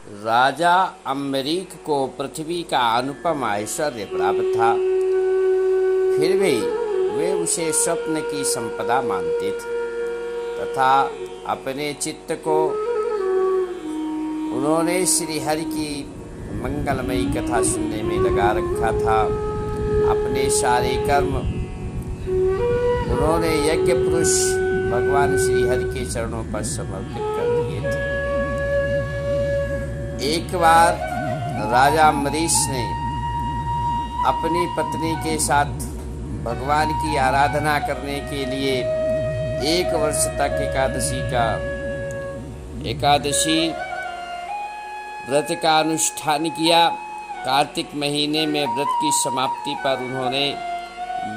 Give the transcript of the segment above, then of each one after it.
राजा अम्बरीक को पृथ्वी का अनुपम ऐश्वर्य प्राप्त था, फिर भी वे उसे स्वप्न की संपदा मानते थे तथा अपने चित्त को उन्होंने श्री हरि की मंगलमयी कथा सुनने में लगा रखा था। अपने सारे कर्म उन्होंने यज्ञ पुरुष भगवान श्री हरि के चरणों पर समर्पित कर दिए थे। एक बार राजा अम्बरीश ने अपनी पत्नी के साथ भगवान की आराधना करने के लिए 1 वर्ष तक एकादशी व्रत का अनुष्ठान किया। कार्तिक महीने में व्रत की समाप्ति पर उन्होंने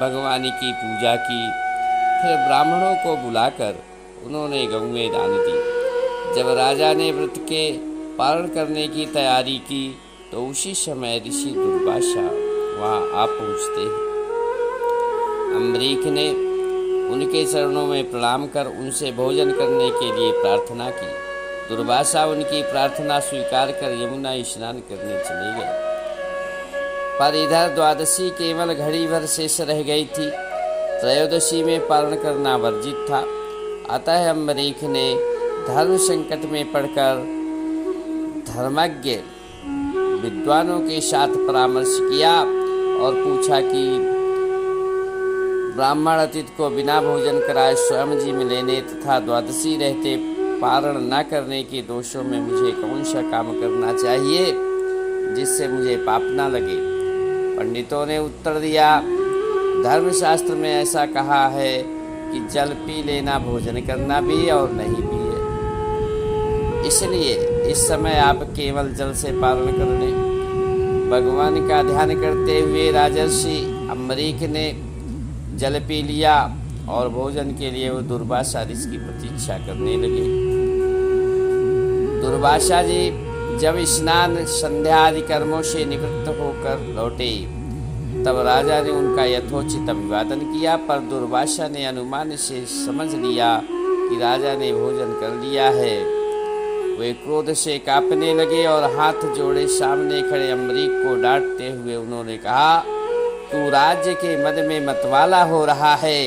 भगवान की पूजा की। फिर ब्राह्मणों को बुलाकर उन्होंने गौएं दान दी। जब राजा ने व्रत के पारण करने की तैयारी की तो उसी समय ऋषि दुर्वासा वहां आ पहुंचते हैं। अम्बरीक ने उनके चरणों में प्रणाम कर उनसे भोजन करने के लिए प्रार्थना की। दुर्वासा उनकी प्रार्थना स्वीकार कर यमुना स्नान करने चले गए, पर इधर द्वादशी केवल घड़ी भर शेष रह गई थी। त्रयोदशी में पारण करना वर्जित था। अतः अम्बरीक ने धर्म संकट में पड़कर धर्मज्ञ विद्वानों के साथ परामर्श किया और पूछा कि ब्राह्मण अतिथि को बिना भोजन कराए स्वयं जी में लेने तथा द्वादशी रहते पारण न करने के दोषों में मुझे कौन सा काम करना चाहिए जिससे मुझे पाप न लगे। पंडितों ने उत्तर दिया, धर्मशास्त्र में ऐसा कहा है कि जल पी लेना भोजन करना भी और नहीं पिए, इसलिए इस समय आप केवल जल से पारण कर लें। भगवान का ध्यान करते हुए राजर्षि अम्बरीक ने जल पी लिया और भोजन के लिए वो दुर्वासा ऋषि की प्रतीक्षा करने लगे। दुर्वासा जी जब स्नान संध्या आदि कर्मों से निवृत्त होकर लौटे तब राजा ने उनका यथोचित अभिवादन किया, पर दुर्वासा ने अनुमान से समझ लिया कि राजा ने भोजन कर लिया है। वे क्रोध से कांपने लगे और हाथ जोड़े सामने खड़े अम्बरीक को डांटते हुए उन्होंने कहा, तू राज्य के मद में मतवाला हो रहा है।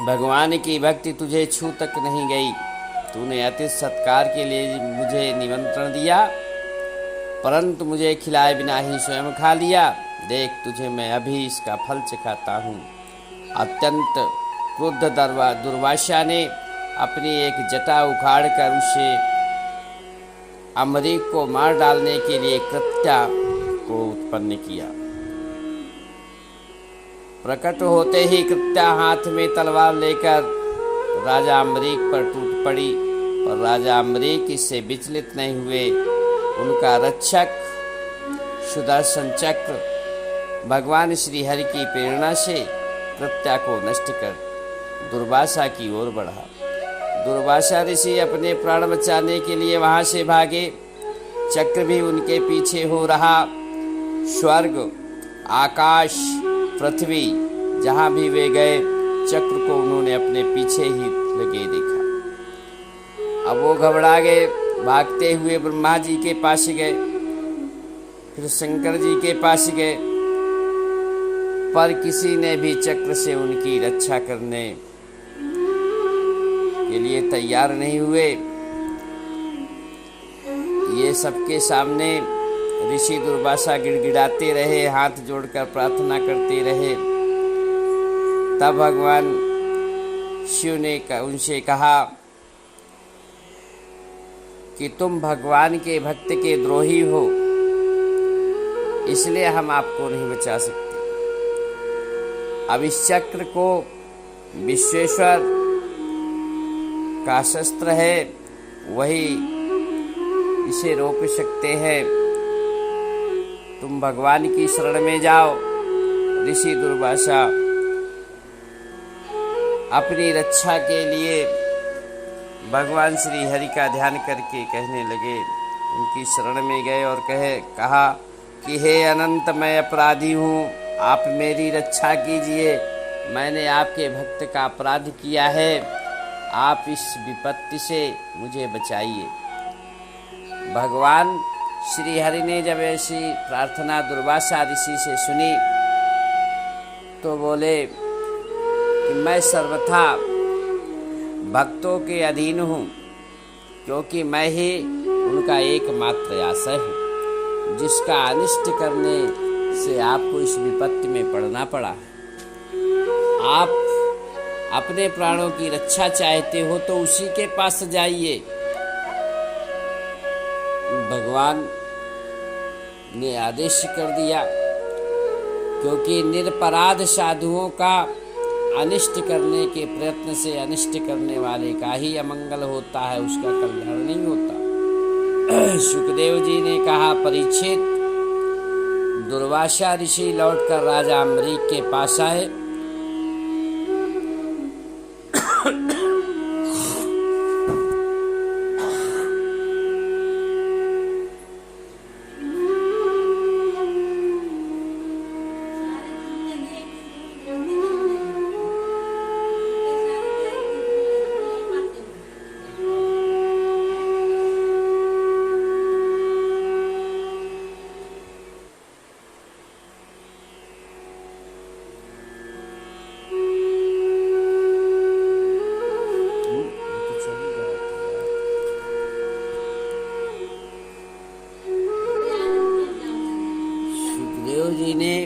भगवान की भक्ति तुझे छू तक नहीं गई। तूने अतिथि सत्कार के लिए मुझे निमंत्रण दिया, परंतु मुझे खिलाए बिना ही स्वयं खा लिया। देख, तुझे मैं अभी इसका फल चखाता हूँ। अत्यंत क्रुद्ध दुर्वासा ने अपनी एक जटा उखाड़कर उसे अम्बरीक को मार डालने के लिए कृत्या को उत्पन्न किया। प्रकट होते ही कृत्या हाथ में तलवार लेकर राजा अम्बरीक पर टूट पड़ी, पर राजा अम्बरीक इससे विचलित नहीं हुए। उनका रक्षक सुदर्शन चक्र भगवान श्री हरि की प्रेरणा से कृत्या को नष्ट कर दुर्वासा की ओर बढ़ा। दुर्वासा ऋषि अपने प्राण बचाने के लिए वहां से भागे। चक्र भी उनके पीछे हो रहा। स्वर्ग, आकाश, पृथ्वी, जहां भी वे गए चक्र को उन्होंने अपने पीछे ही लगे देखा। अब वो घबरा गए, भागते हुए ब्रह्मा जी के पास गए, फिर शंकर जी के पास गए, पर किसी ने भी चक्र से उनकी रक्षा करने के लिए तैयार नहीं हुए। ये सबके सामने ऋषि दुर्वासा गिड़गिड़ाते रहे, हाथ जोड़कर प्रार्थना करते रहे। तब भगवान शिव ने उनसे कहा कि तुम भगवान के भक्त के द्रोही हो, इसलिए हम आपको नहीं बचा सकते। अब इस चक्र को विश्वेश्वर का शस्त्र है, वही इसे रोक सकते हैं। तुम भगवान की शरण में जाओ। ऋषि दुर्वासा अपनी रक्षा के लिए भगवान श्री हरि का ध्यान करके कहने लगे, उनकी शरण में गए और कहा कि हे अनंत, मैं अपराधी हूँ, आप मेरी रक्षा कीजिए। मैंने आपके भक्त का अपराध किया है। आप इस विपत्ति से मुझे बचाइए। भगवान श्री हरि ने जब ऐसी प्रार्थना दुर्वासा ऋषि से सुनी तो बोले कि मैं सर्वथा भक्तों के अधीन हूँ, क्योंकि मैं ही उनका एकमात्र आश्रय हूँ, जिसका अनिष्ट करने से आपको इस विपत्ति में पड़ना पड़ा। आप अपने प्राणों की रक्षा चाहते हो तो उसी के पास जाइए। भगवान ने आदेश कर दिया, क्योंकि निरपराध साधुओं का अनिष्ट करने के प्रयत्न से अनिष्ट करने वाले का ही अमंगल होता है, उसका कल्याण नहीं होता। सुखदेव जी ने कहा, परीक्षित, दुर्वासा ऋषि लौटकर राजा अम्बरीक के पास आए। जी ने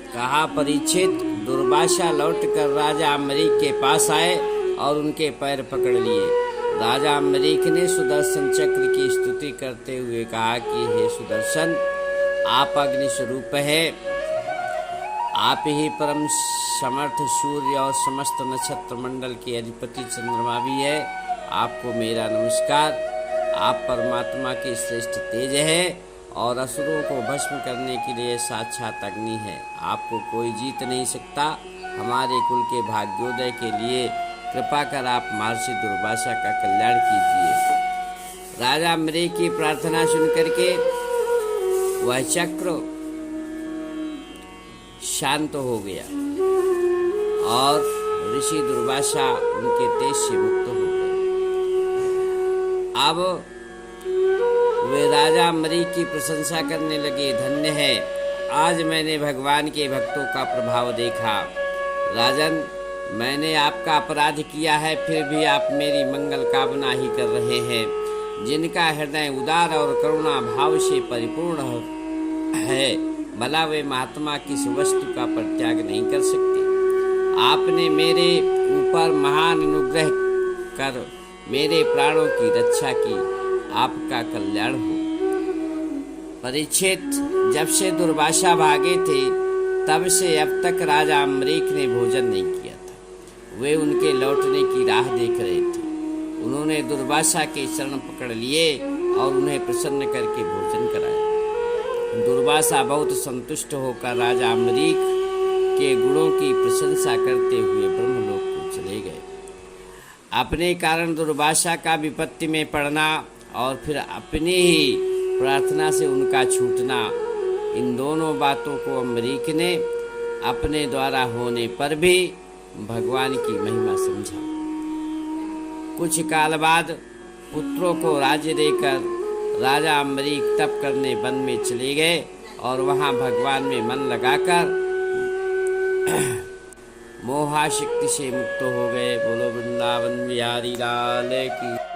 कहा, परीक्षित, दुर्वासा लौटकर राजा अम्बरीक के पास आए और उनके पैर पकड़ लिए। राजा अम्बरीक ने सुदर्शन चक्र की स्तुति करते हुए कहा कि हे सुदर्शन, आप अग्नि स्वरूप है, आप ही परम समर्थ सूर्य और समस्त नक्षत्र मंडल के अधिपति चंद्रमा भी है। आपको मेरा नमस्कार। आप परमात्मा की श्रेष्ठ तेज है और असुरों को भस्म करने के लिए साक्षात अग्नि है। आपको कोई जीत नहीं सकता। हमारे कुल के भाग्योदय के लिए कृपा कर आप महर्षि दुर्वासा का कल्याण कीजिए। राजा अम्बरीक की प्रार्थना सुनकर के वह चक्र शांत हो गया और ऋषि दुर्वासा उनके तेज से मुक्त हो गए। अब वे राजा अम्बरीक की प्रशंसा करने लगे, धन्य है, आज मैंने भगवान के भक्तों का प्रभाव देखा। राजन, मैंने आपका अपराध किया है, फिर भी आप मेरी मंगल कामना ही कर रहे हैं। जिनका हृदय उदार और करुणा भाव से परिपूर्ण है, भला वे महात्मा किस वस्तु का परित्याग नहीं कर सकते। आपने मेरे ऊपर महान अनुग्रह कर मेरे प्राणों की रक्षा की, आपका कल्याण हो। परीक्षित, जब से दुर्वासा भागे थे तब से अब तक राजा अम्बरीक ने भोजन नहीं किया था। वे उनके लौटने की राह देख रहे थे। उन्होंने दुर्वासा के चरण पकड़ लिए और उन्हें प्रसन्न करके भोजन कराया। दुर्वासा बहुत संतुष्ट होकर राजा अम्बरीक के गुणों की प्रशंसा करते हुए ब्रह्मलोक को चले गए। अपने कारण दुर्वासा का विपत्ति में पड़ना और फिर अपनी ही प्रार्थना से उनका छूटना, इन दोनों बातों को अम्बरीक ने अपने द्वारा होने पर भी भगवान की महिमा समझा। कुछ काल बाद पुत्रों को राज्य देकर राजा अम्बरीक तप करने वन में चले गए और वहां भगवान में मन लगाकर मोहाशक्ति से मुक्त हो गए। बोलो वृंदावन बिहारी लाल की।